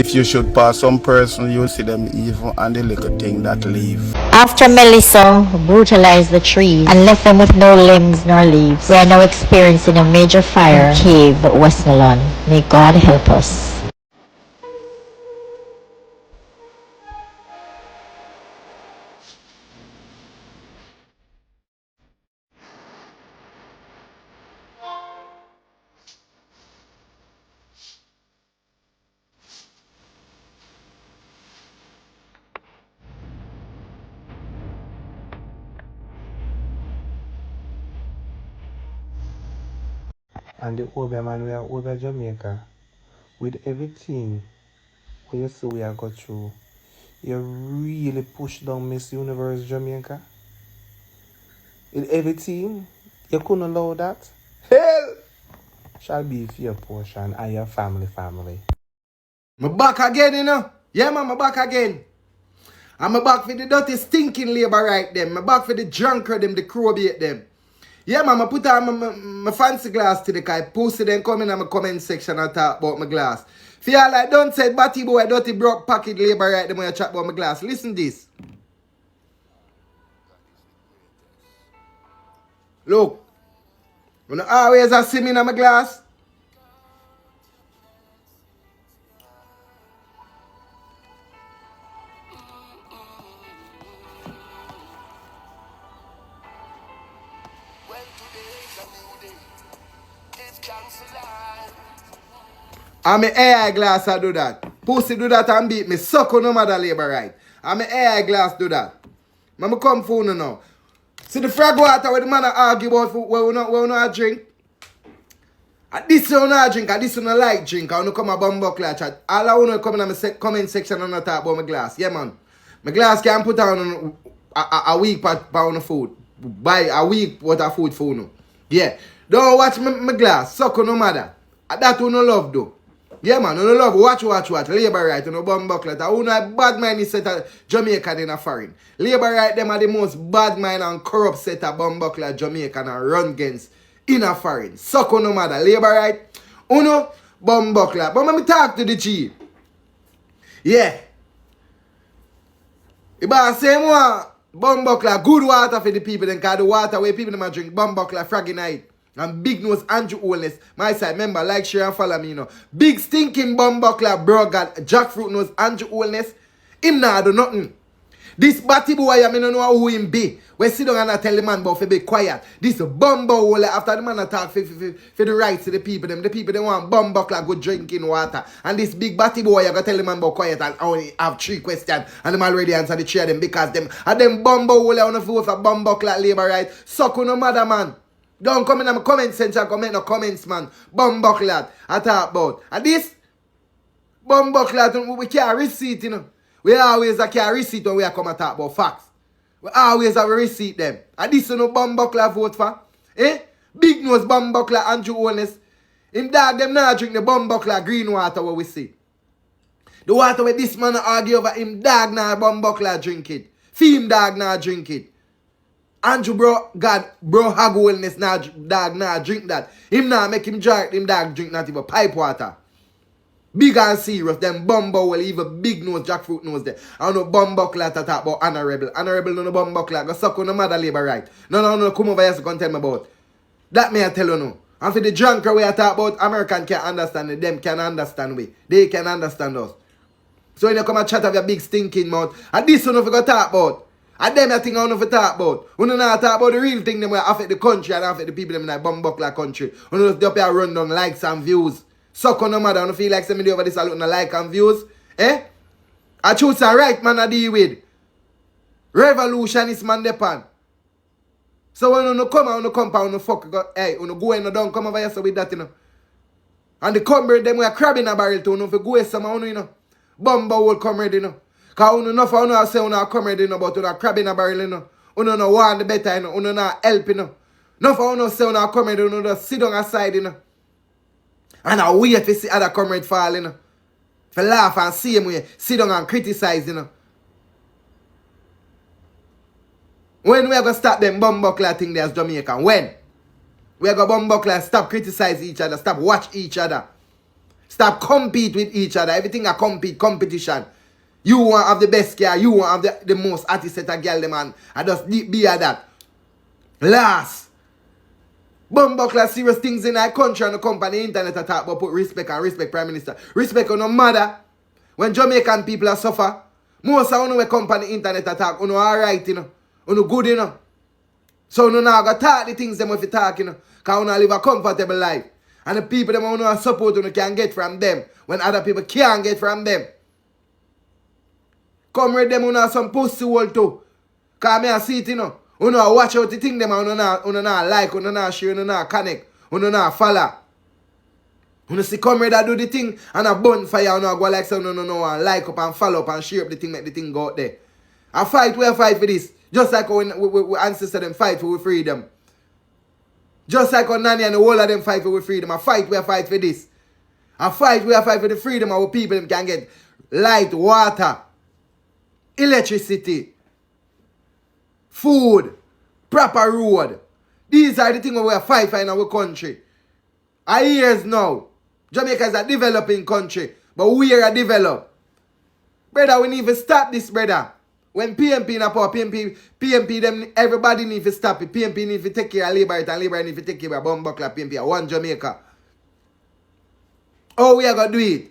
If you should pass some person, you'll see them evil and the little thing that leave. After Melissa brutalized the trees and left them with no limbs nor leaves, we are now experiencing a major fire in Cave, West Nylon. May God help us. And the over man, we are over Jamaica. With everything we see we are go through, you really push down Miss Universe Jamaica. With everything, you couldn't allow that. Hell shall be for your portion and your family. Me back again, you know. Yeah, man, me back again. I'm back for the dirty, stinking labor right them. Me back for the drunker them, the crowbait them. Yeah, man, I put on my fancy glass to the guy. Pussy then come in my comment section and talk about my glass. Feel like don't say batty boy, dirty broke pocket labor right them when you chat about my glass. Listen this. Look. You know always I see me in my glass. I'm an AI glass I do that. Pussy do that and beat me. Suck on no matter labor right. I'm an AI glass do that. Mama come for you now. See the frag water where the man argue about where we not drink. And this you not drink, and this you not like drink. I want to come a bumbuckler chat. All I want to come in my comment section and not talk about my glass. Yeah man. My glass can put on a week pound of food. Buy a week worth of food for you. Yeah. Don't watch my glass. Suck on no matter. That you no love though. Yeah man, you no love. Watch. Labor right, you no bumbuckler. You know a bad mind is set of Jamaica in a foreign. Labor right, them are the most bad mind and corrupt set of bumbuckler Jamaican and run against in a foreign. Suck on no matter. Labor right. Uno bumbuckler. But let me talk to the chief. Yeah. About same one bumbuckler, good water for the people, then cause the water where people them drink bumbuckler froggy night. And big nose Andrew Oldness. My side, remember, like, share and follow me, you know. Big stinking bumbuckler, bro, got jackfruit nose Andrew Oldness. Him nah do nothing. This batty boy, I mean, don't know who him be. We sit down and I tell the man about to be quiet. This bumbo after the man attack for the rights of the people. The people they want bumbuckler good drinking water. And this big batty boy, I gotta tell the man about quiet and only have 3 questions. And them already answer the 3 of them because them bumbo on the floor for bumbuckler labor right. Suck on no mother man. Don't come in my comment section, comment no comments, man. Bumbuckler, I talk about. And this, bumbuckler, we can't receipt, you know. We always carry receipt when we come and talk about facts. We always have a receipt them. And this, you know, bumbuckler vote for. Eh? Big nose bumbuckler, Andrew Holness. Him dog, them now drink the bumbuckler green water what we see. The water where this man argue over him dog now bumbuckler drink it. Him dog now drink it. Andrew bro have wellness now dog now drink that. Him now make him drink him dog drink not even pipe water. Big and serious, them bumbo will even big nose jackfruit nose there. I don't know bumbuckler to talk about honorable. Honorable no bumbuckler go suck on the mother labor right. No, come over here so come tell me about. That may I tell you no. And for the drunker we I talk about, American can understand it, them can understand we. They can understand us. So when you come and chat of your big stinking mouth, and this one if you go talk about. And them I think I don't know if you talk about. We don't talk about the real thing them will affect the country and affect the people them in that bumbuckler country. We don't just up here run down likes and views. Suck on no matter, I don't feel like somebody over this salute no like and views. Eh? I choose a right man I deal with. Revolutionist man depan. So when you come and you compound, you fuck, hey, you go and you don't come over here so with that, you know. And the comrade them we are crabbing a barrel to, you know, if you go some, you know. Bumbo will comrade, you know. Because you know, enough of you say you know comrade, you know, but you know crabbing a barrel, you know. You know want the better, you know. You know help, you know. Enough of you say you know comrade, you know, just sit on aside, you know. And I wait to see other comrade fall, you know. For laugh and see him we sit down and criticize, you know. When we are going to stop them bumbuckler thing there as Jamaican? When? We are going to bumbuckler stop criticize each other, stop watch each other. Stop Stop compete with each other. Everything a competition. You want to have the best car. You want to have the most artist set of girl, the man. I just be at that. Last. Bumbuckler serious things in our country and the company internet attack, but put respect and respect Prime Minister. Respect on no matter. When Jamaican people are suffer, most of the company internet attack, you know, alright, you know. You know, good, you know. So you now got to talk the things them if you talk, you know. Because you live a comfortable life. And the people them who support you can get from them when other people can't get from them. Come read them on some pussy wall too. Because I see it, you know. You know, watch out the thing them and you not like, you not share, you not connect, you not follow. You see come read do the thing and a bonfire, you know, go like so no like up and follow up and share up the thing, make the thing go out there. A fight, we fight for this. Just like when we ancestors them fight for freedom. Just like when Nanny and the whole of them fight for freedom. A fight, we fight for this. A fight, we fight for the freedom of our people them can get light, water, electricity, food, proper road. These are the things we are fighting for in our country. Our years now. Jamaica is a developing country, but we are a developed. Brother, we need to stop this, brother. When PMP in a power, PMP them, everybody need to stop it. PMP need to take care of Labour and Labour need to take care of Bumbuckler, PMP, one Jamaica. How we are going to do it?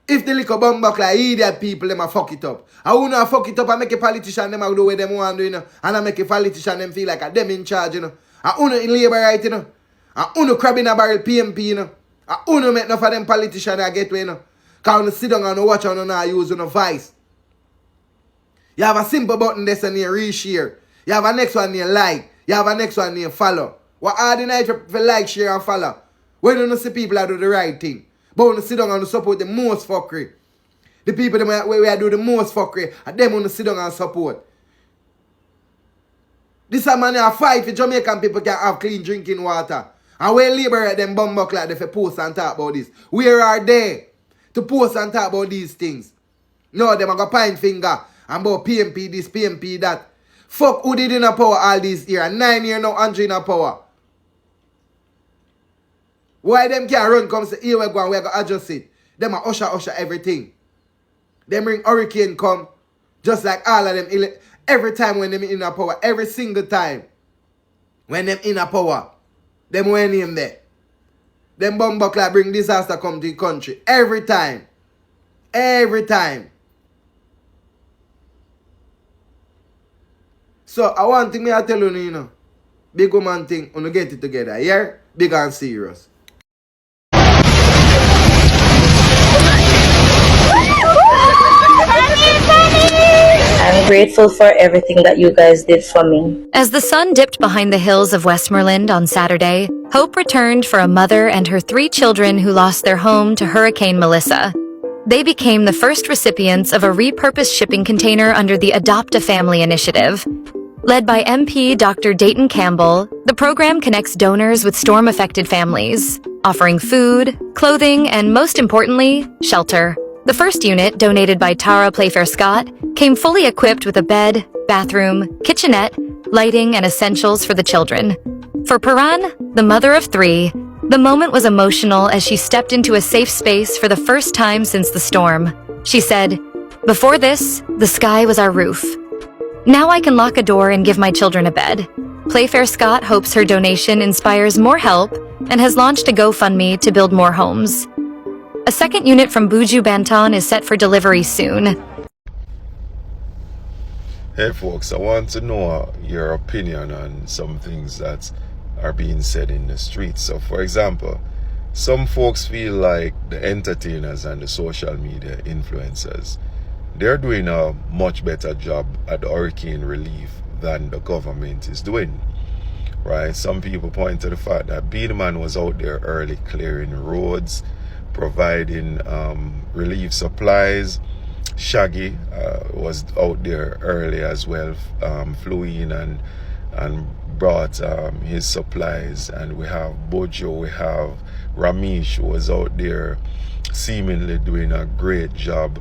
If the little Bumbuckler idiot people, them a fuck it up. I want to fuck it up and make a politician, them do what them want to do, you know. And I make a politician, them feel like a them in charge, you know. I want to in Labour right, you know. I want to crab in a barrel PMP, you know. I want to make enough of them politicians that get way, you know. Because you sit down and watch and you use your voice. You have a simple button this and you reshare. You have a next one you like. You have a next one you follow. What are the night for like, share and follow? When you see people that do the right thing. But when you sit down and support the most fuckery. The people that we do the most fuckery. And them when you sit down and support. This a man a fight for Jamaican people can have clean drinking water. And we liberate them Bumbuckler if they post and talk about this. Where are they to post and talk about these things? No, them a go point finger. And about PMP this, PMP that. Fuck who did in a power all these years. 9 years now, Andrew in a power. Why them can't run come say, here we go and we go adjust it. Them a usher everything. Them bring hurricane come. Just like all of them. Every time when them in a power. Every single time. When them in a power. Them when him there. Them Bumbuckler bring disaster come to the country. Every time. Every time. So, I want thing me I tell you, you know. Big woman thing, you get it together, yeah? Big and serious. I'm grateful for everything that you guys did for me. As the sun dipped behind the hills of Westmoreland on Saturday, hope returned for a mother and her 3 children who lost their home to Hurricane Melissa. They became the first recipients of a repurposed shipping container under the Adopt a Family initiative. Led by MP Dr. Dayton Campbell, the program connects donors with storm-affected families, offering food, clothing, and most importantly, shelter. The first unit, donated by Tara Playfair Scott, came fully equipped with a bed, bathroom, kitchenette, lighting, and essentials for the children. For Paran, the mother of 3, the moment was emotional as she stepped into a safe space for the first time since the storm. She said, "Before this, the sky was our roof. Now I can lock a door and give my children a bed." Playfair Scott hopes her donation inspires more help and has launched a GoFundMe to build more homes. A second unit from Buju Banton is set for delivery soon. Hey folks, I want to know your opinion on some things that are being said in the streets. So for example, some folks feel like the entertainers and the social media influencers, they're doing a much better job at hurricane relief than the government is doing, right? Some people point to the fact that Beatman was out there early clearing roads, providing relief supplies. Shaggy was out there early as well, flew in and brought his supplies. And we have Bojo, we have Ramesh, who was out there seemingly doing a great job.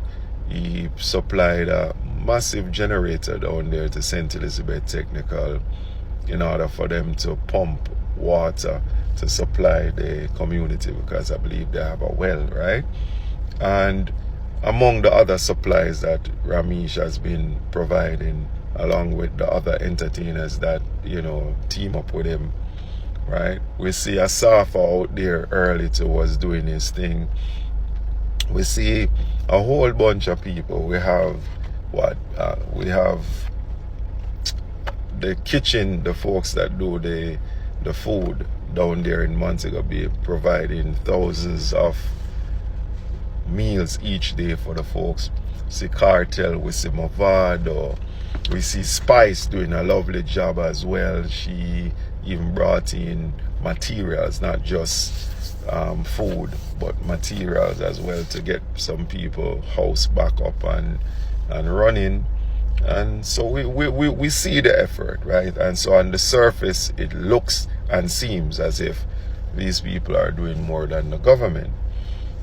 He supplied a massive generator down there to St. Elizabeth Technical in order for them to pump water to supply the community, because I believe they have a well, right? And among the other supplies that Ramesh has been providing, along with the other entertainers that, you know, team up with him, right? We see Asafa out there early was doing his thing. We see a whole bunch of people. We have we have the kitchen, the folks that do the food down there in Montego Bay, providing thousands of meals each day for the folks. See Cartel, we see Movado, we see Spice doing a lovely job as well. She even brought in materials, not just food, but materials as well, to get some people house back up and running. And so we see the effort, right? And so on the surface, it looks and seems as if these people are doing more than the government.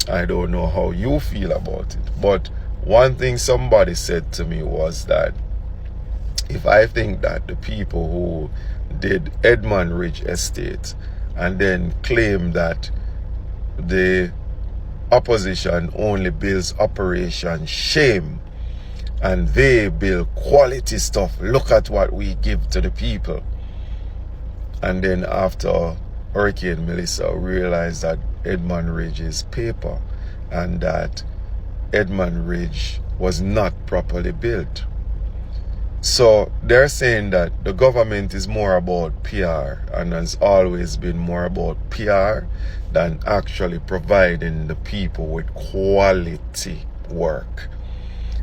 I don't know how you feel about it, but one thing somebody said to me was that if I think that the people who did Edmund Ridge Estate and then claim that the opposition only builds Operation Shame and they build quality stuff, look at what we give to the people, and then after Hurricane Melissa realized that Edmund Ridge is paper and that Edmund Ridge was not properly built. So they're saying that the government is more about PR and has always been more about PR than actually providing the people with quality work.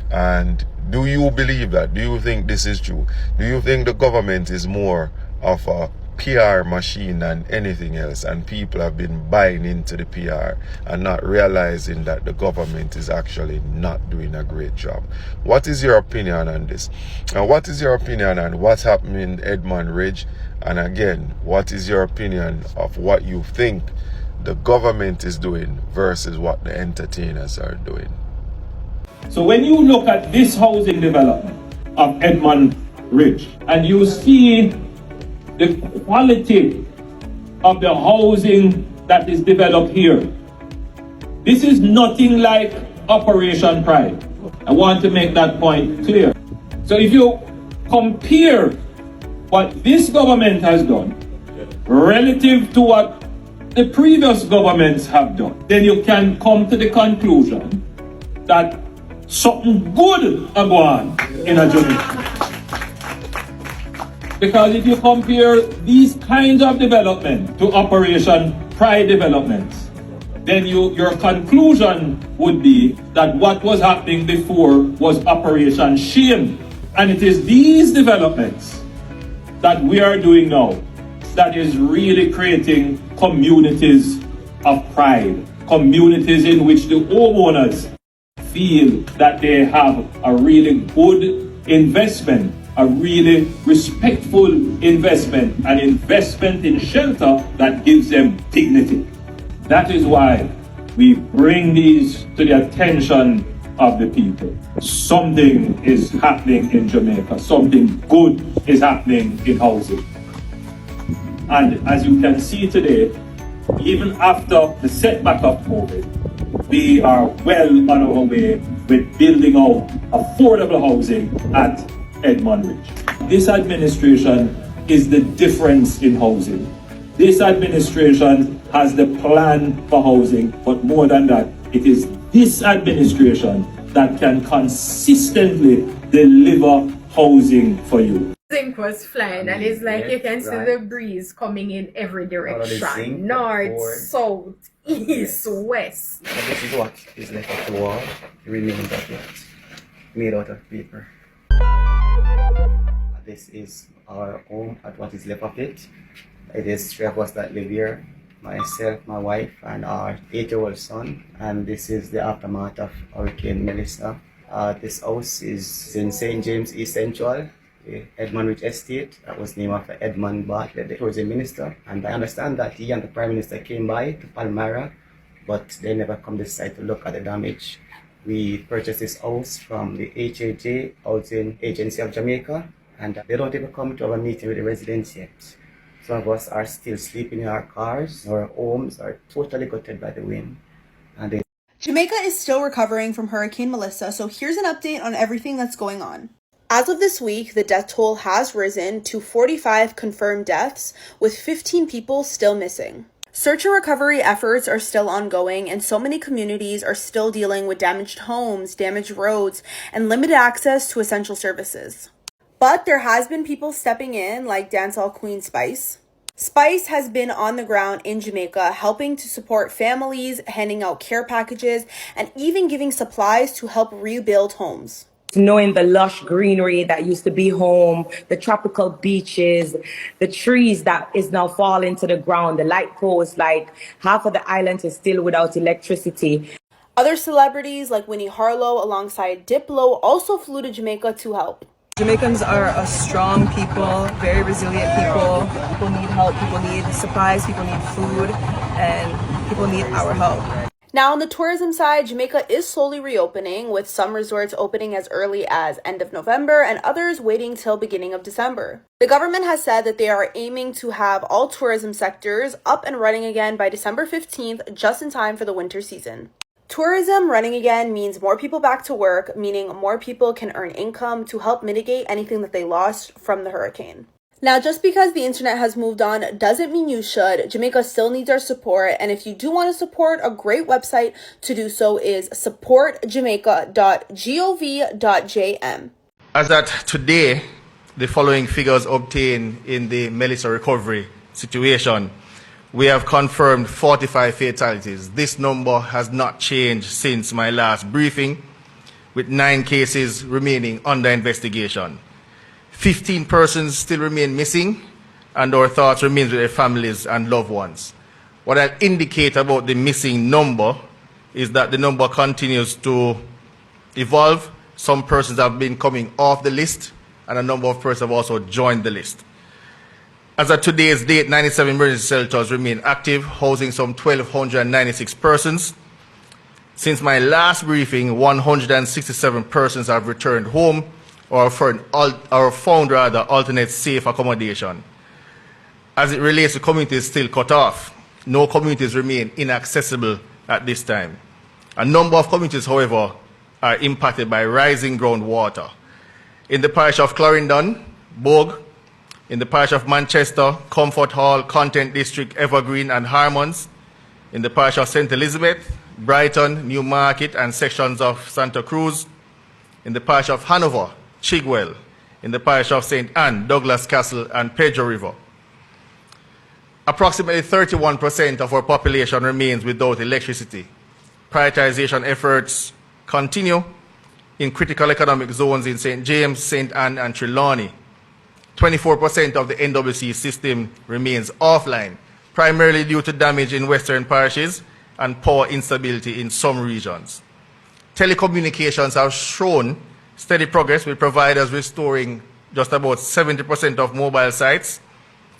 And do you believe that? Do you think this is true? Do you think the government is more of a PR machine than anything else, and people have been buying into the PR and not realizing that the government is actually not doing a great job? What is your opinion on this? And what is your opinion on what's happening in Edmund Ridge? And again, what is your opinion of what you think the government is doing versus what the entertainers are doing? So when you look at this housing development of Edmund Ridge and you see the quality of the housing that is developed here, this is nothing like Operation Pride. I want to make that point clear. So if you compare what this government has done relative to what the previous governments have done, then you can come to the conclusion that something good are going on in a Jamaica. Because if you compare these kinds of development to Operation Pride developments, then your conclusion would be that what was happening before was Operation Shame. And it is these developments that we are doing now that is really creating communities of pride, communities in which the homeowners feel that they have a really good investment, a really respectful investment, an investment in shelter that gives them dignity. That is why we bring these to the attention of the people. Something is happening in Jamaica. Something good is happening in housing. And as you can see today, even after the setback of COVID, we are well on our way with building out affordable housing at Edmund Ridge. This administration is the difference in housing. This administration has the plan for housing, but more than that, it is this administration that can consistently deliver housing for you. Zinc was flying, and it's like you can see the breeze coming in every direction. North, south, east, west. And this is what is left of the wall, the remains of it, made out of paper. This is our home at what is left of it. It is 3 of us that live here, myself, my wife, and our 8-year-old son. And this is the aftermath of Hurricane Melissa. This house is in St. James East Central, the Edmund Ridge Estate. That was named after Edmund Bartlett, the tourism minister. And I understand that he and the Prime Minister came by to Palmyra, but they never come this side to look at the damage. We purchased this house from the HAJ Housing Agency of Jamaica, and they don't even come to our meeting with the residents yet. Some of us are still sleeping in our cars. Our homes are totally gutted by the wind. And Jamaica is still recovering from Hurricane Melissa, so here's an update on everything that's going on. As of this week, the death toll has risen to 45 confirmed deaths, with 15 people still missing. Search and recovery efforts are still ongoing, and so many communities are still dealing with damaged homes, damaged roads, and limited access to essential services. But there has been people stepping in, like dancehall queen Spice. Spice has been on the ground in Jamaica, helping to support families, handing out care packages, and even giving supplies to help rebuild homes. Knowing the lush greenery that used to be home, the tropical beaches, the trees that is now falling to the ground, the light poles, like half of the island is still without electricity. Other celebrities like Winnie Harlow alongside Diplo also flew to Jamaica to help. Jamaicans are a strong people, very resilient people. People need help, people need supplies, people need food, and people need our help. Now on the tourism side, Jamaica is slowly reopening, with some resorts opening as early as end of November and others waiting till beginning of December. The government has said that they are aiming to have all tourism sectors up and running again by December 15th, just in time for the winter season. Tourism running again means more people back to work, meaning more people can earn income to help mitigate anything that they lost from the hurricane. Now, just because the internet has moved on doesn't mean you should. Jamaica still needs our support, and if you do want to support, a great website to do so is supportjamaica.gov.jm. As at today, the following figures obtained in the Melissa recovery situation. We have confirmed 45 fatalities. This number has not changed since my last briefing, with 9 cases remaining under investigation. 15 persons still remain missing, and our thoughts remain with their families and loved ones. What I'll indicate about the missing number is that the number continues to evolve. Some persons have been coming off the list, and a number of persons have also joined the list. As of today's date, 97 emergency shelters remain active, housing some 1,296 persons. Since my last briefing, 167 persons have returned home or found alternate safe accommodation. As it relates to communities still cut off, no communities remain inaccessible at this time. A number of communities, however, are impacted by rising groundwater. In the parish of Clarendon, Bogue, in the parish of Manchester, Comfort Hall, Content District, Evergreen, and Harmons, in the parish of St. Elizabeth, Brighton, Newmarket, and sections of Santa Cruz, in the parish of Hanover, Chigwell, in the parish of St. Anne, Douglas Castle, and Pedro River. Approximately 31% of our population remains without electricity. Prioritization efforts continue in critical economic zones in St. James, St. Anne, and Trelawney. 24% of the NWC system remains offline, primarily due to damage in western parishes and power instability in some regions. Telecommunications have shown steady progress, with providers restoring just about 70% of mobile sites,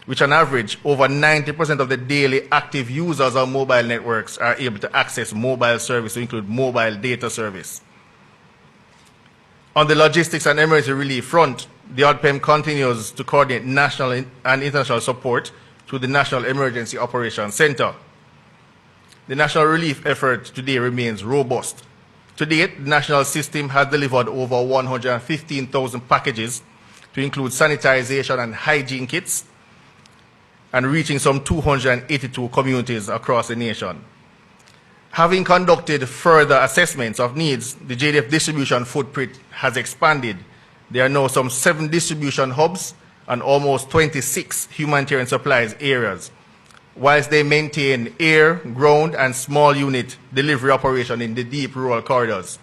which on average, over 90% of the daily active users of mobile networks are able to access mobile service, to include mobile data service. On the logistics and emergency relief front, the ODPEM continues to coordinate national and international support through the National Emergency Operations Center. The national relief effort today remains robust. To date, the national system has delivered over 115,000 packages to include sanitization and hygiene kits, and reaching some 282 communities across the nation. Having conducted further assessments of needs, the JDF distribution footprint has expanded. There are now some 7 distribution hubs and almost 26 humanitarian supplies areas, whilst they maintain air, ground, and small unit delivery operation in the deep rural corridors.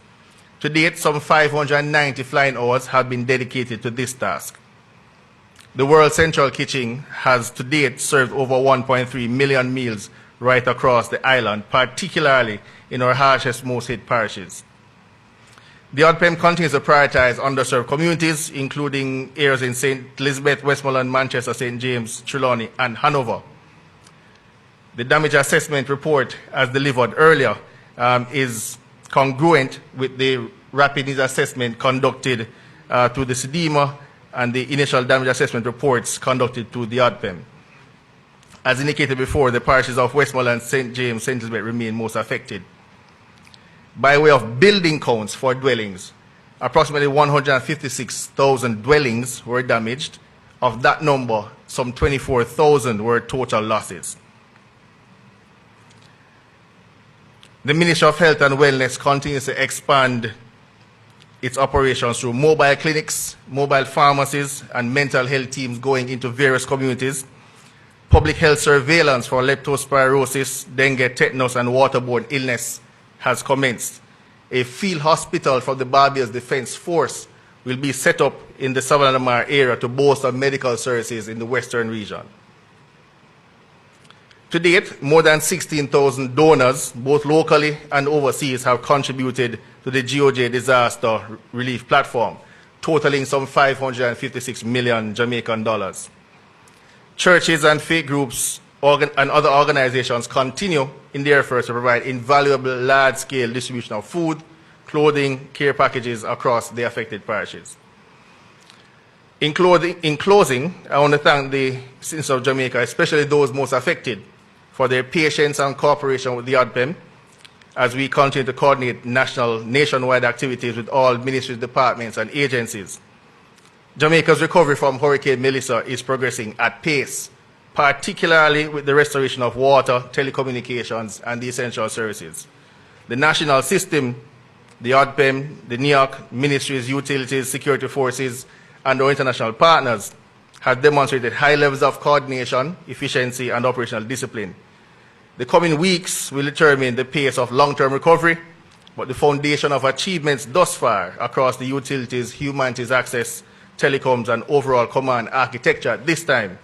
To date, some 590 flying hours have been dedicated to this task. The World Central Kitchen has to date served over 1.3 million meals right across the island, particularly in our harshest, most hit parishes. The ODPEM continues to prioritize underserved communities, including areas in St. Elizabeth, Westmoreland, Manchester, St. James, Trelawney, and Hanover. The damage assessment report, as delivered earlier, is congruent with the rapid needs assessment conducted through the SEDEMA and the initial damage assessment reports conducted to the ODPEM. As indicated before, the parishes of Westmoreland, St. James, St. Elizabeth remain most affected. By way of building counts for dwellings, approximately 156,000 dwellings were damaged. Of that number, some 24,000 were total losses. The Ministry of Health and Wellness continues to expand its operations through mobile clinics, mobile pharmacies, and mental health teams going into various communities. Public health surveillance for leptospirosis, dengue, tetanus, and waterborne illness has commenced. A field hospital from the Barbados Defense Force will be set up in the Savannah area to bolster medical services in the western region. To date, more than 16,000 donors, both locally and overseas, have contributed to the GOJ disaster relief platform, totaling some 556 million Jamaican dollars. Churches and faith groups and other organizations continue in their efforts to provide invaluable large-scale distribution of food, clothing, care packages across the affected parishes. In closing, I want to thank the citizens of Jamaica, especially those most affected, for their patience and cooperation with the ODPEM as we continue to coordinate nationwide activities with all ministries, departments, and agencies. Jamaica's recovery from Hurricane Melissa is progressing at pace, particularly with the restoration of water, telecommunications, and the essential services. The national system, the ODPEM, the NEOC, ministries, utilities, security forces, and our international partners have demonstrated high levels of coordination, efficiency, and operational discipline. The coming weeks will determine the pace of long-term recovery, but the foundation of achievements thus far across the utilities, humanities access, telecoms, and overall command architecture at this time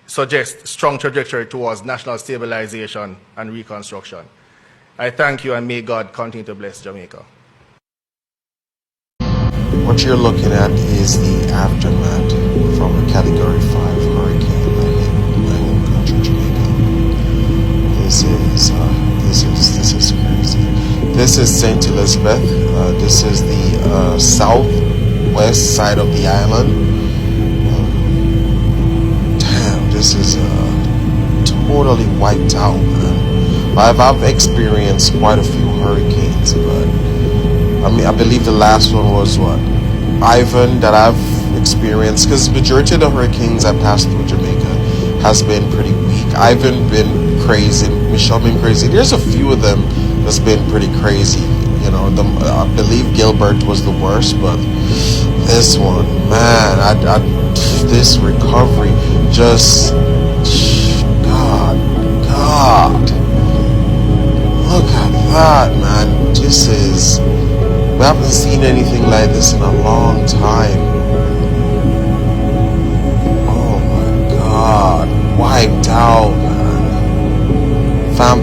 suggests strong trajectory towards national stabilization and reconstruction. I thank you, and may God continue to bless Jamaica. What you're looking at is the aftermath from a Category 5 hurricane that hit my home country, Jamaica. This is crazy. This is St. Elizabeth. This is the southwest side of the island. Damn, this is totally wiped out, man. I've experienced quite a few hurricanes, but I believe the last one was what? Ivan that I've experienced, because majority of the hurricanes I passed through Jamaica has been pretty weak. Ivan been crazy, Michelle been crazy. There's a few of them that's been pretty crazy. You know, I believe Gilbert was the worst, but this one, man, this recovery just, God, look at that, man. This is. We haven't seen anything like this in a long time. Oh my God, wiped out, man.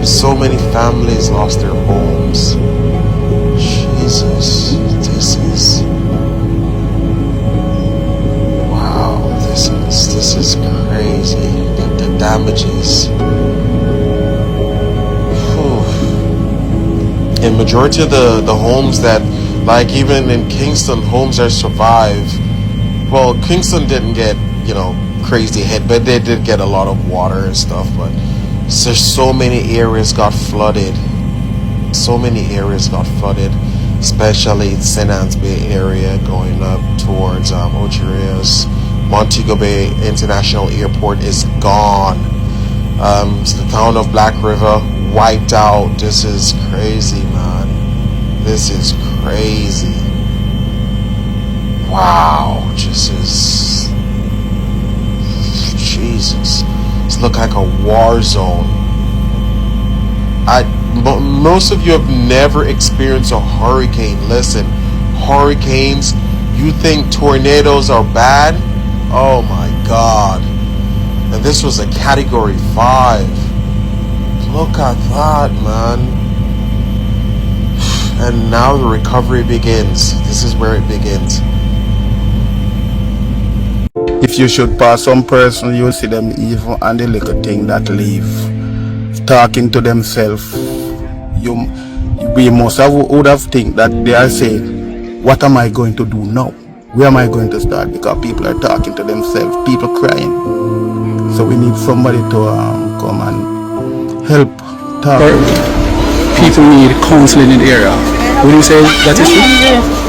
So many families lost their homes. Jesus, this is. Wow, this is crazy. The damages. In majority of the homes that, like even in Kingston, homes that survived, well, Kingston didn't get, crazy hit, but they did get a lot of water and stuff, but so many areas got flooded. So many areas got flooded, especially St. Anne's Bay area going up towards Ocho Rios. Montego Bay International Airport is gone. The town of Black River wiped out. This is crazy, man. This is crazy. Wow, Jesus. It's look like a war zone. Most of you have never experienced a hurricane. Listen, hurricanes, you think tornadoes are bad? Oh my God. And this was a Category 5. Look at that, man. And now the recovery begins. This is where it begins. If you should pass some person, you'll see them evil and the little thing that leave. Talking to themselves. We would have think that they are saying, what am I going to do now? Where am I going to start? Because people are talking to themselves, people crying. So we need somebody to come and help talk. People need counseling in the area. Would you say that is true?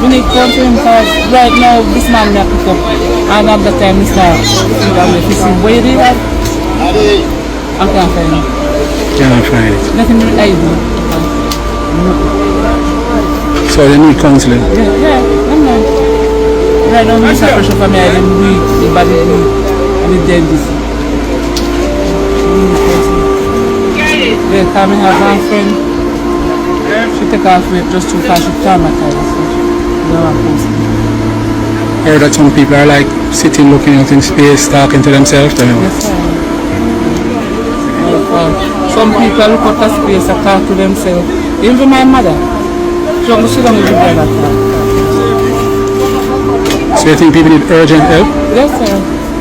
We need counseling because right now this man may pick up and at the time he starts. What you do that? I can't find it. Can't find it. Nothing to I do. So they need counseling? Yeah, I'm not. Right now I'm pressure for me, I am weak, the body weak, and the dentist. Yeah, come and have one friend. She take off weight just too fast, she traumatized. I heard that some people are like sitting looking out in space, talking to themselves. Yes, sir. Some people look out at space and talk to themselves. Even my mother. She don't sit down with the brother. So you think people need urgent help? Yes, sir.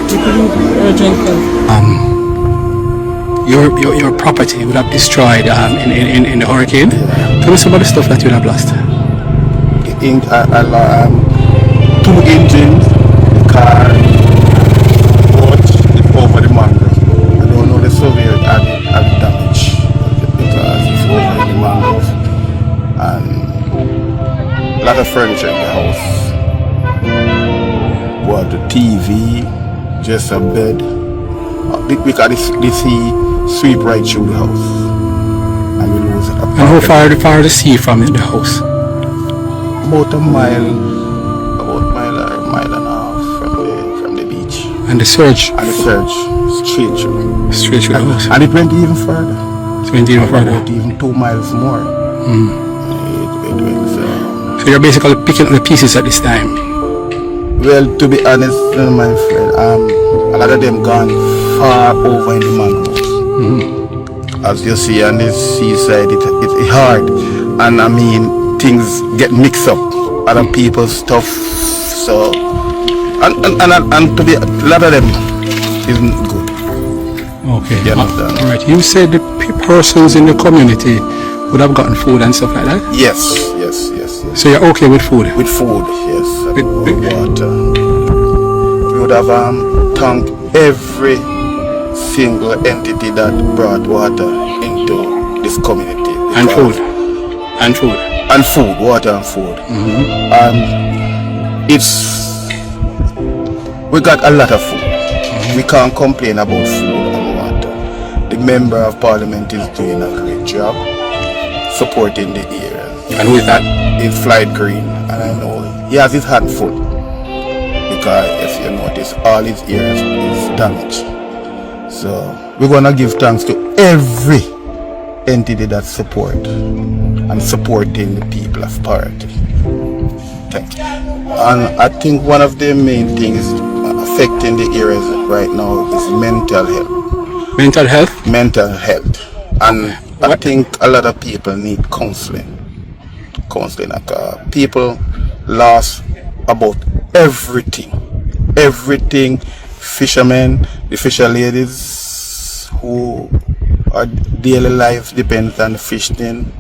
People need urgent help. Your property would have destroyed in the hurricane. Tell me some of the stuff that you would have lost. Two engines, the car, boat, over the mangrove. I don't know the surveyor had damage because it's over the mangrove. And a lot of furniture in the house. What, the TV, just a bed. Because the sea sweep right through the house. And we lose it. And how far the sea from the house? About a mile and a half from the beach. And the surge? And the surge, straight through. Straight through the house? And it went even further. It went even further? About even 2 miles more. It went, so you're basically picking up the pieces at this time? Well, to be honest, my friend, a lot of them gone far over in the mangroves. As you see on the seaside, it's hard. And I mean, things get mixed up. Other people's stuff. So, and to be, a lot of them isn't good. Okay. You're not done. All right. You said the persons in the community would have gotten food and stuff like that? Yes. So you're okay with food? With food, yes. With water. We would have thanked every single entity that brought water into this community. And food. And food. And food, water and food. And we got a lot of food. We can't complain about food and water. The member of parliament is doing a great job supporting the area. And who is that? It's Flight Green, and I know he has his hand full because if you notice, all his areas is damaged. So we're gonna give thanks to every entity that support and supporting the people of Parity. Thank you. And I think one of the main things affecting the areas right now is mental health. Mental health? Mental health. And I think a lot of people need counseling. People lost about everything. Fishermen, the fisher ladies who are daily life depends on fishing.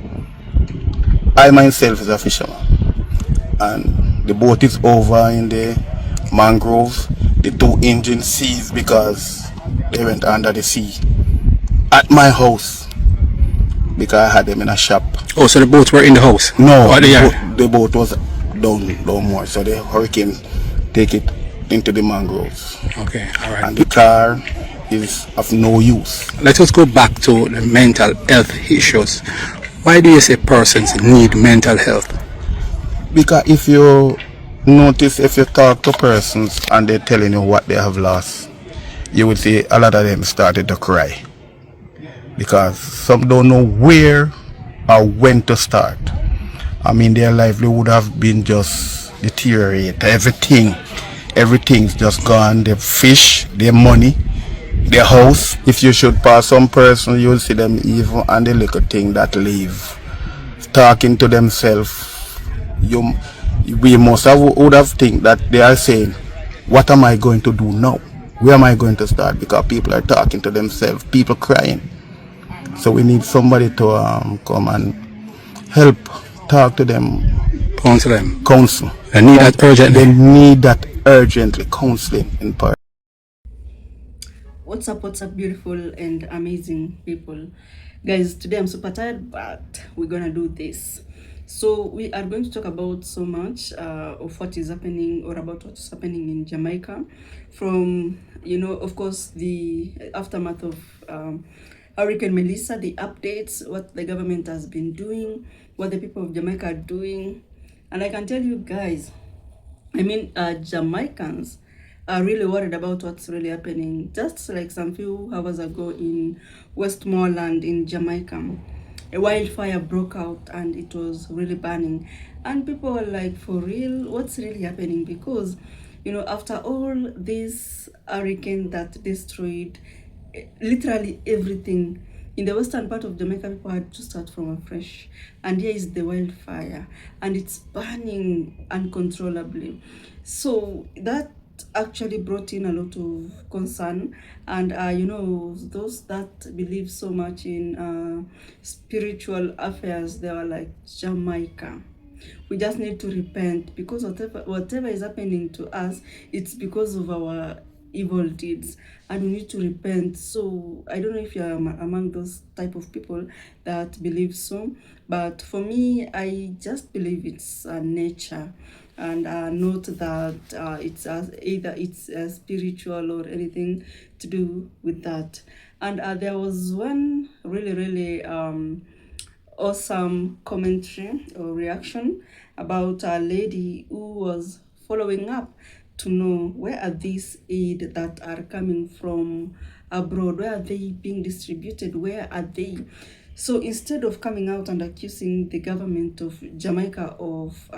I myself is a fisherman, and the boat is over in the mangroves. The 2 engines seized because they went under the sea at my house because I had them in a shop. Oh, so the boats were in the house? No, the boat was down more, so the hurricane take it into the mangroves. Okay, all right. And the car is of no use. Let us go back to the mental health issues. Why do you say persons need mental health? Because if you notice, if you talk to persons and they're telling you what they have lost, you will see a lot of them started to cry. Because some don't know where or when to start. I mean, their life would have been just deteriorate. Everything's just gone. Their fish, their money, their house. If you should pass some person, you'll see them even and the little thing that leave, talking to themselves. We must would have think that they are saying, what am I going to do now? Where am I going to start? Because people are talking to themselves, people crying. So we need somebody to come and help talk to them. Counsel them. Counsel. They need that urgently. They need that urgently. Counseling in part. What's up, beautiful and amazing people? Guys, today I'm super tired, but we're gonna do this. So we are going to talk about so much of what is happening, or about what's happening in Jamaica, from, you know, of course, the aftermath of Hurricane Melissa, the updates, what the government has been doing, what the people of Jamaica are doing. And I can tell you guys, Jamaicans are really worried about what's really happening. Just like some few hours ago in Westmoreland in Jamaica, a wildfire broke out and it was really burning. And people were like, for real, what's really happening? Because, you know, after all this hurricane that destroyed literally everything, in the western part of Jamaica, people had to start from afresh. And here is the wildfire, and it's burning uncontrollably. So that actually brought in a lot of concern. And you know, those that believe so much in spiritual affairs, they were like, Jamaica, we just need to repent, because whatever is happening to us, it's because of our evil deeds, and we need to repent. So I don't know if you're among those type of people that believe so, but for me, I just believe it's nature, and not that it's either it's spiritual or anything to do with that. And there was one really awesome commentary or reaction about a lady who was following up to know where are these aid that are coming from abroad, where are they being distributed, where are they. So instead of coming out and accusing the government of Jamaica of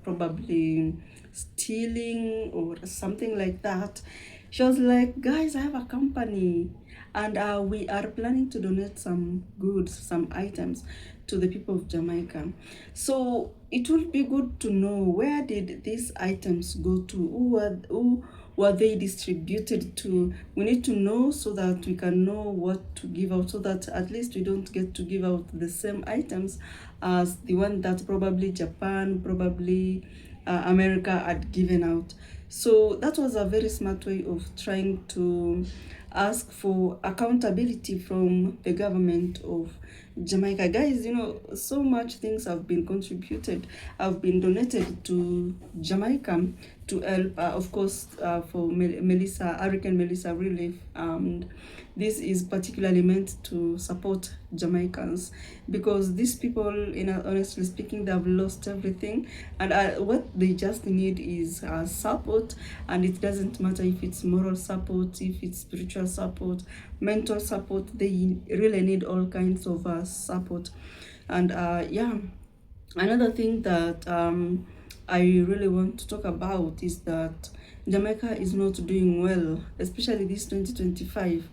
probably stealing or something like that, she was like, guys, I have a company, and we are planning to donate some goods, some items to the people of Jamaica. So it would be good to know, where did these items go to? Who were they distributed to? We need to know, so that we can know what to give out, so that at least we don't get to give out the same items as the one that probably Japan, probably America had given out. So that was a very smart way of trying to ask for accountability from the government of Jamaica. Guys, you know, so much things have been contributed, have been donated to Jamaica to help, of course, for Hurricane Melissa relief. This is particularly meant to support Jamaicans, because these people, you know, honestly speaking, they have lost everything, and what they just need is support. And it doesn't matter if it's moral support, if it's spiritual support, mental support. They really need all kinds of support. And yeah, another thing that I really want to talk about is that Jamaica is not doing well, especially this 2025.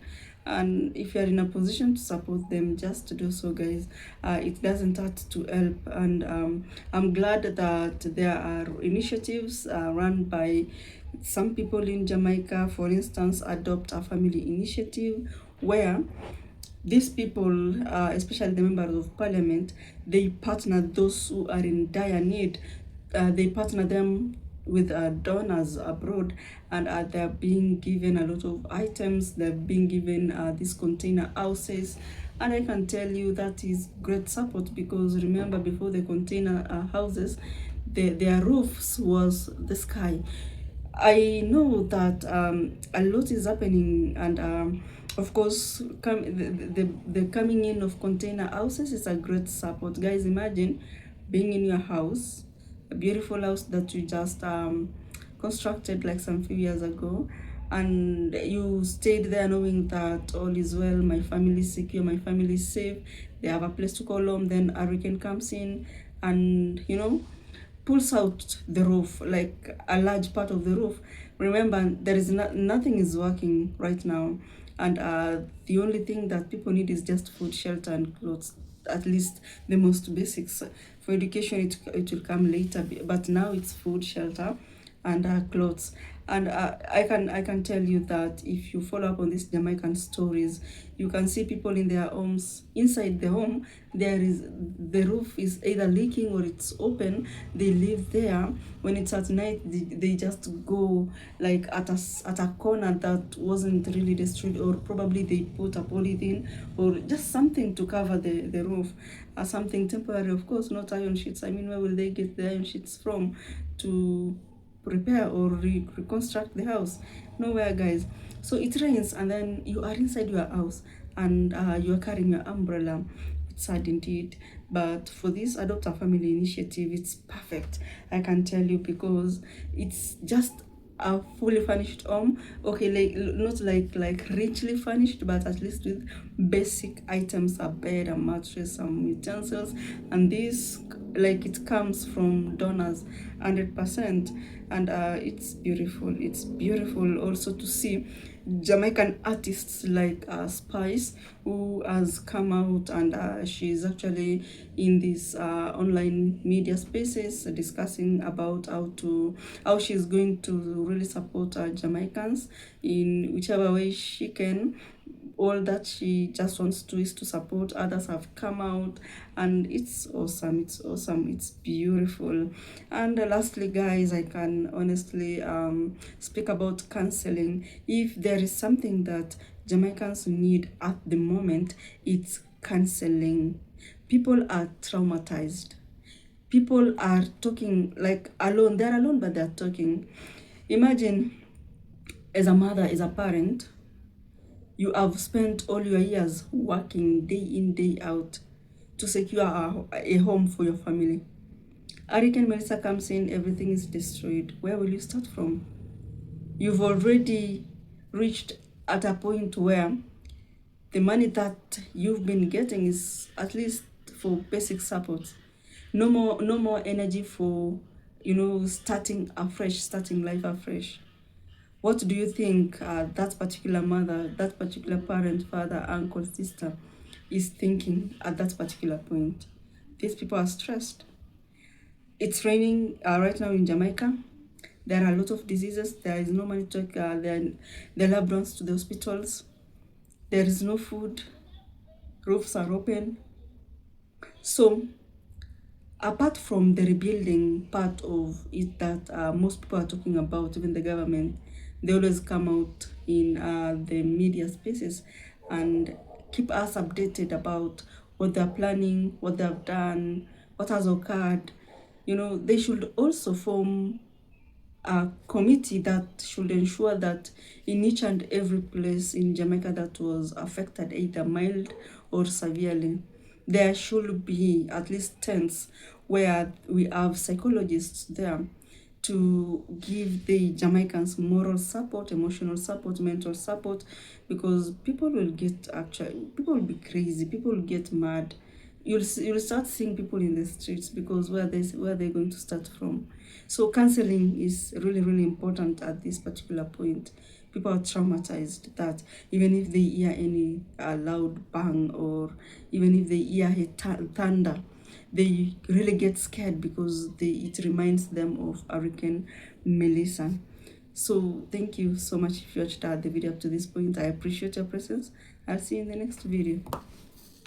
And if you are in a position to support them, just to do so, guys. It doesn't hurt to help. And I'm glad that there are initiatives run by some people in Jamaica. For instance, Adopt a Family initiative, where these people, especially the members of parliament, they partner those who are in dire need. They partner them with donors abroad, and they're being given a lot of items. They're being given these container houses, and I can tell you that is great support, because remember, before the container houses, their roofs was the sky. I know that a lot is happening, and of course, the coming in of container houses is a great support. Guys, imagine being in your house, a beautiful house that you just constructed like some few years ago, and you stayed there knowing that all is well, my family is secure, my family is safe, they have a place to call home. Then a hurricane comes in and, you know, pulls out the roof, like a large part of the roof. Remember, there is nothing is working right now, and the only thing that people need is just food, shelter, and clothes. At least the most basics. For education, it will come later, but now it's food, shelter, and clothes. And I can tell you that if you follow up on these Jamaican stories, you can see people in their homes. Inside the home, the roof is either leaking or it's open. They live there. When it's at night, they just go like at a corner that wasn't really destroyed, or probably they put a polythene or just something to cover the roof, something temporary, of course, not iron sheets. I mean, where will they get the iron sheets from to repair or reconstruct the house? Nowhere, guys. So it rains and then you are inside your house and you are carrying your umbrella. It's sad indeed, but for this Adopt a Family initiative, it's perfect, I can tell you, because it's just a fully furnished home. Okay, like not like richly furnished, but at least with basic items, a bed, a mattress, some utensils. And this, like, it comes from donors 100%. And it's beautiful. It's beautiful also to see Jamaican artists like Spice, who has come out, and she's actually in these online media spaces discussing about how she's going to really support Jamaicans in whichever way she can. All that she just wants to is to support. Others have come out, and it's awesome. It's awesome. It's beautiful. And lastly, guys, I can honestly speak about counseling. If there is something that Jamaicans need at the moment, it's counseling. People are traumatized. People are talking like alone. They're alone, but they're talking. Imagine, as a mother, as a parent, you have spent all your years working day in, day out to secure a home for your family. Hurricane Melissa comes in, everything is destroyed. Where will you start from? You've already reached at a point where the money that you've been getting is at least for basic support. No more energy for, starting afresh, starting life afresh. What do you think that particular mother, that particular parent, father, uncle, sister is thinking at that particular point? These people are stressed. It's raining right now in Jamaica. There are a lot of diseases. There is no money to take their loved ones to the hospitals. There is no food. Roofs are open. So, apart from the rebuilding part of it that most people are talking about, even the government, they always come out in the media spaces and keep us updated about what they're planning, what they've done, what has occurred. They should also form a committee that should ensure that in each and every place in Jamaica that was affected, either mild or severely, there should be at least tents where we have psychologists there to give the Jamaicans moral support, emotional support, mental support, because people will be crazy, people will get mad. You'll start seeing people in the streets, because where they're going to start from. So counseling is really, really important at this particular point. People are traumatized that even if they hear any loud bang, or even if they hear a thunder, they really get scared because it reminds them of Hurricane Melissa. So thank you so much if you watched the video up to this point. I appreciate your presence. I'll see you in the next video.